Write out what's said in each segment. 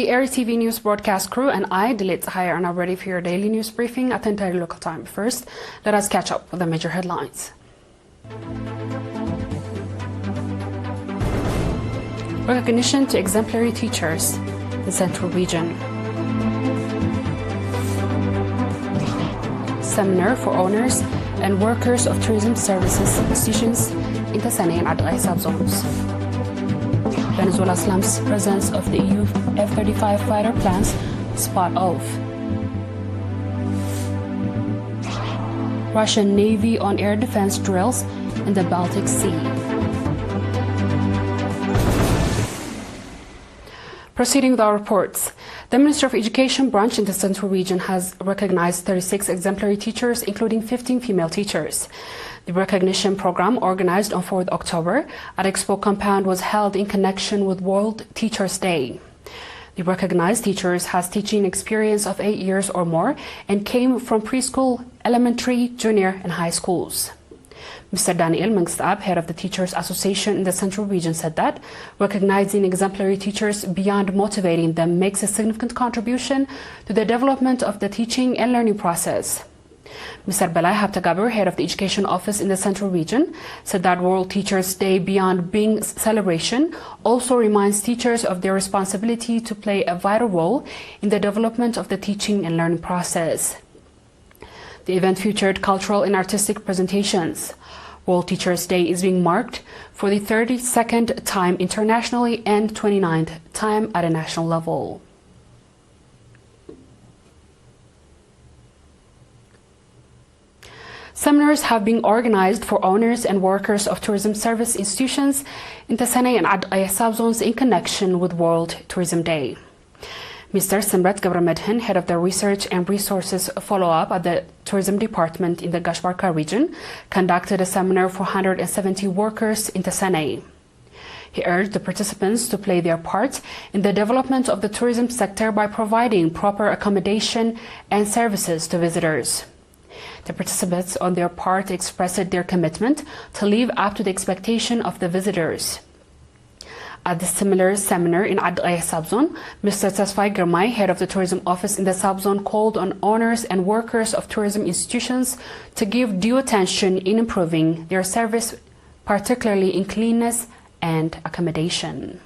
the ERi-TV news broadcast crew and I, Dilit Zahaya, are now ready for your daily news briefing at the entire local time. First, let us catch up with the major headlines. Recognition to exemplary teachers in the Central Region. Seminar for owners and workers of tourism services institutions in the Sane and Adai subzones. Venezuela slumps presence of the EU F-35 fighter plans spot off. Russian Navy on air defense drills in the Baltic Sea. Proceeding with our reports, the Minister of Education branch in the Central Region has recognized 36 exemplary teachers, including 15 female teachers. The recognition program, organized on 4th October at Expo Compound, was held in connection with World Teachers' Day. The recognized teachers has teaching experience of 8 years or more and came from preschool, elementary, junior, and high schools. Mr. Daniel Mengstab, head of the Teachers Association in the Central Region, said that recognizing exemplary teachers beyond motivating them makes a significant contribution to the development of the teaching and learning process. Mr. Belay Habtagabur, head of the Education Office in the Central Region, said that World Teachers' Day, beyond being a celebration, also reminds teachers of their responsibility to play a vital role in the development of the teaching and learning process. The event featured cultural and artistic presentations. World Teachers' Day is being marked for the 32nd time internationally and 29th time at a national level. Seminars have been organized for owners and workers of tourism service institutions in the Sane and Adai subzones in connection with World Tourism Day. Mr. Simrat Gabramedhin, head of the Research and Resources Follow-up at the Tourism Department in the Gashbarka region, conducted a seminar for 170 workers in the Sane. He urged the participants to play their part in the development of the tourism sector by providing proper accommodation and services to visitors. The participants on their part expressed their commitment to live up to the expectation of the visitors. At the similar seminar in Adai subzone, Mr. Tasfai Girmay, head of the tourism office in the subzone, called on owners and workers of tourism institutions to give due attention in improving their service, particularly in cleanliness and accommodation.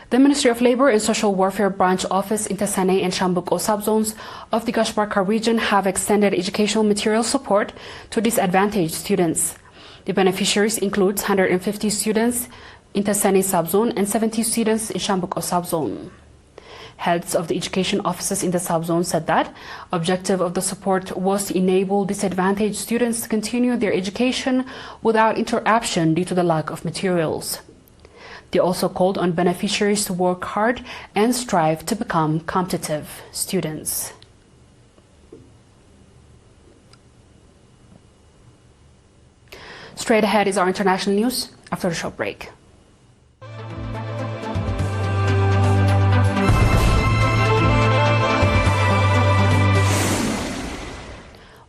The Ministry of Labour and Social Welfare Branch Office in the Sane and Shambuko subzones of the Gashbarka region have extended educational material support to disadvantaged students. The beneficiaries include 150 students in the Sane subzone and 70 students in Shambuko subzone. Heads of the education offices in the subzone said that objective of the support was to enable disadvantaged students to continue their education without interruption due to the lack of materials. They also called on beneficiaries to work hard and strive to become competitive students. Straight ahead is our international news after a short break.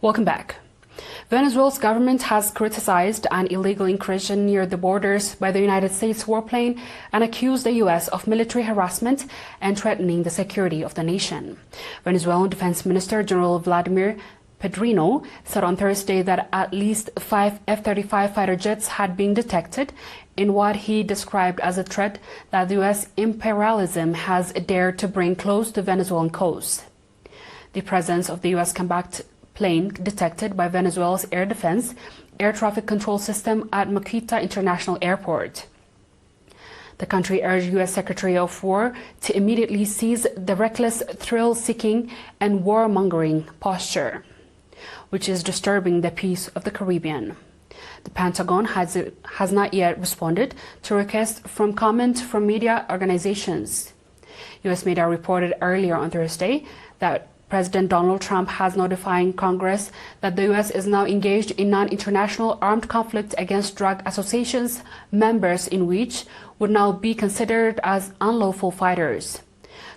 Welcome back. Venezuela's government has criticized an illegal incursion near the borders by the United States warplane and accused the U.S. of military harassment and threatening the security of the nation. Venezuelan Defense Minister General Vladimir Pedrino said on Thursday that at least 5 F-35 fighter jets had been detected in what he described as a threat that the U.S. imperialism has dared to bring close to Venezuelan coast. The presence of the U.S. combat plane detected by Venezuela's air defense air traffic control system at Moquita International Airport. The country urged U.S. Secretary of War to immediately cease the reckless, thrill-seeking and war-mongering posture, which is disturbing the peace of the Caribbean. The Pentagon has not yet responded to requests from comment from media organizations. U.S. media reported earlier on Thursday that President Donald Trump has notified Congress that the U.S. is now engaged in non-international armed conflict against drug associations, members in which would now be considered as unlawful fighters.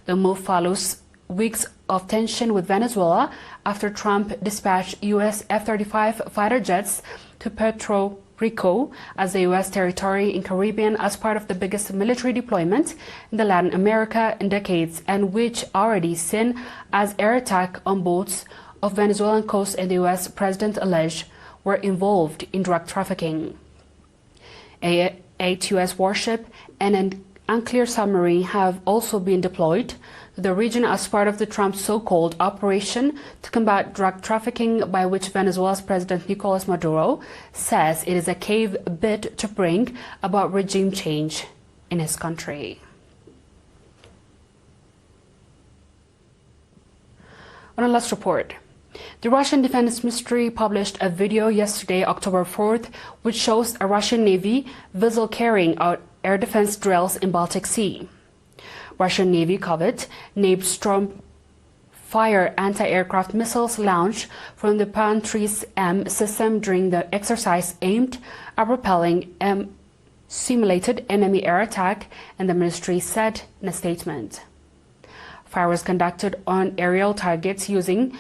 The move follows weeks of tension with Venezuela after Trump dispatched U.S. F-35 fighter jets to patrol Rico as the U.S. territory in Caribbean as part of the biggest military deployment in the Latin America in decades, and which already seen as air attack on boats of Venezuelan coast and the U.S. president alleged were involved in drug trafficking. A 8 U.S. warship and an unclear submarine have also been deployed to the region as part of the Trump's so-called operation to combat drug trafficking, by which Venezuela's President Nicolas Maduro says it is a cave bid to bring about regime change in his country. On a last report, the Russian Defense Ministry published a video yesterday, October 4th, which shows a Russian Navy vessel carrying out air defense drills in Baltic Sea. Russian Navy covet named Stormfire anti-aircraft missiles launched from the Pantries M system during the exercise aimed at repelling simulated enemy air attack, and the ministry said in a statement. Fire was conducted on aerial targets using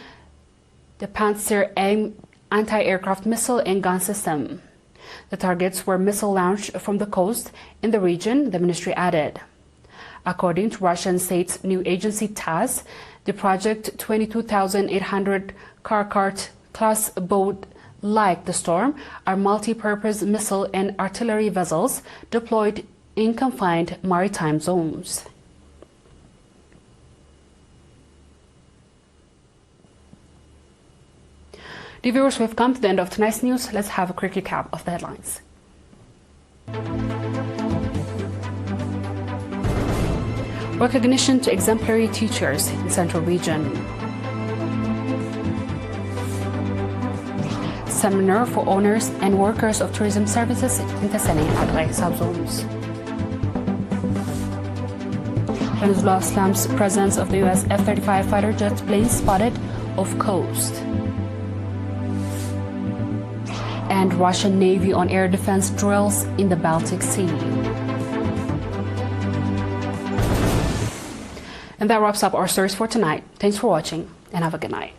the Panzer M anti-aircraft missile and gun system. The targets were missile launched from the coast in the region, the ministry added. According to Russian state's new agency TASS, the project 22,800 Karkart-class boat like the Storm are multi-purpose missile and artillery vessels deployed in confined maritime zones. Dear viewers, we've come to the end of tonight's news. Let's have a quick recap of the headlines. Recognition to exemplary teachers in Central Region. Seminar for owners and workers of tourism services in Tesene and subzones. Venezuela slams presence of the U.S. F-35 fighter jet plane spotted off coast. And Russian Navy on air defense drills in the Baltic Sea. And that wraps up our stories for tonight. Thanks for watching and have a good night.